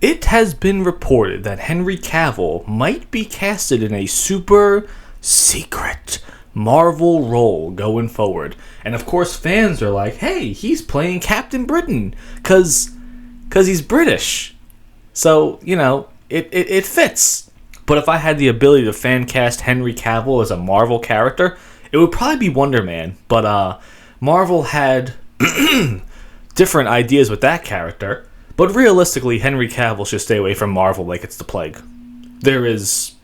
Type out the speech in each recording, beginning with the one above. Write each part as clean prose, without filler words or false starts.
It has been reported that Henry Cavill might be casted in a super secret Marvel role going forward. And of course fans are like, hey, he's playing Captain Britain, cause he's British. So, it fits. But if I had the ability to fan cast Henry Cavill as a Marvel character, it would probably be Wonder Man. But Marvel had different ideas with that character. But realistically, Henry Cavill should stay away from Marvel like it's the plague. There is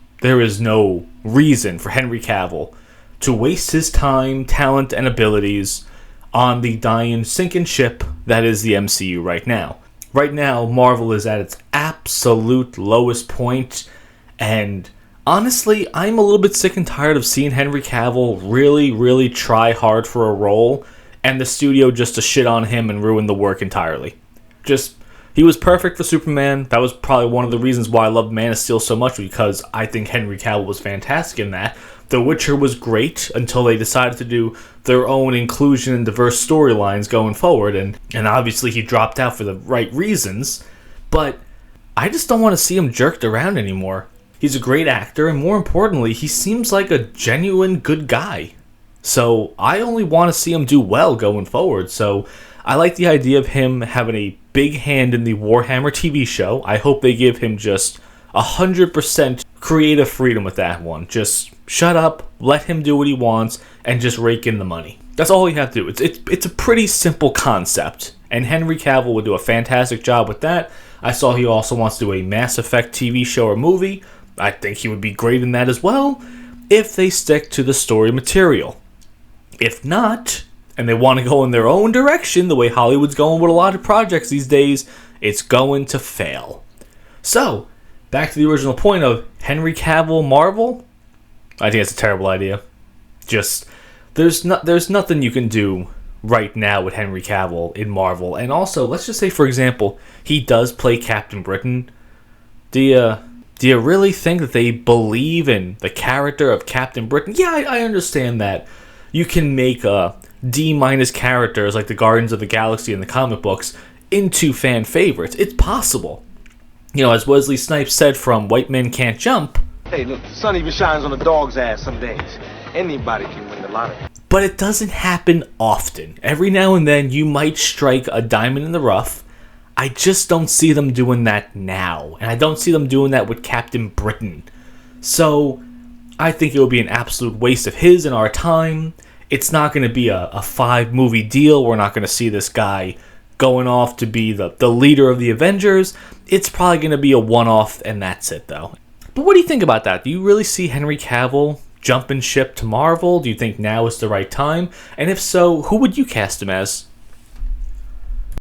no reason for Henry Cavill to waste his time, talent, and abilities on the dying, sinking ship that is the MCU right now. Right now, Marvel is at its absolute lowest point, and honestly, I'm a little bit sick and tired of seeing Henry Cavill really, really try hard for a role, and the studio just to shit on him and ruin the work entirely. He was perfect for Superman. That was probably one of the reasons why I loved Man of Steel so much, because I think Henry Cavill was fantastic in that. The Witcher was great until they decided to do their own inclusion and diverse storylines going forward, and obviously he dropped out for the right reasons, but I just don't want to see him jerked around anymore. He's a great actor, and more importantly, he seems like a genuine good guy. So I only want to see him do well going forward, so I like the idea of him having a big hand in the Warhammer TV show. I hope they give him just 100% creative freedom with that one. Just shut up, let him do what he wants, and just rake in the money. That's all you have to do. It's a pretty simple concept, and Henry Cavill would do a fantastic job with that. I saw he also wants to do a Mass Effect TV show or movie. I think he would be great in that as well, if they stick to the story material. If not, and they want to go in their own direction, the way Hollywood's going with a lot of projects these days, it's going to fail. So, back to the original point of Henry Cavill Marvel, I think it's a terrible idea. Just, there's nothing you can do right now with Henry Cavill in Marvel. And also, let's just say, for example, he does play Captain Britain. Do you really think that they believe in the character of Captain Britain? Yeah, I understand that. You can make D- characters like the Guardians of the Galaxy in the comic books into fan favorites. It's possible. As Wesley Snipes said from White Men Can't Jump, hey, look, the sun even shines on a dog's ass some days. Anybody can win the lottery. But it doesn't happen often. Every now and then you might strike a diamond in the rough. I just don't see them doing that now. And I don't see them doing that with Captain Britain. So I think it would be an absolute waste of his and our time. It's not going to be a 5-movie deal. We're not going to see this guy going off to be the leader of the Avengers. It's probably going to be a one-off, and that's it, though. But what do you think about that? Do you really see Henry Cavill jumping ship to Marvel? Do you think now is the right time? And if so, who would you cast him as?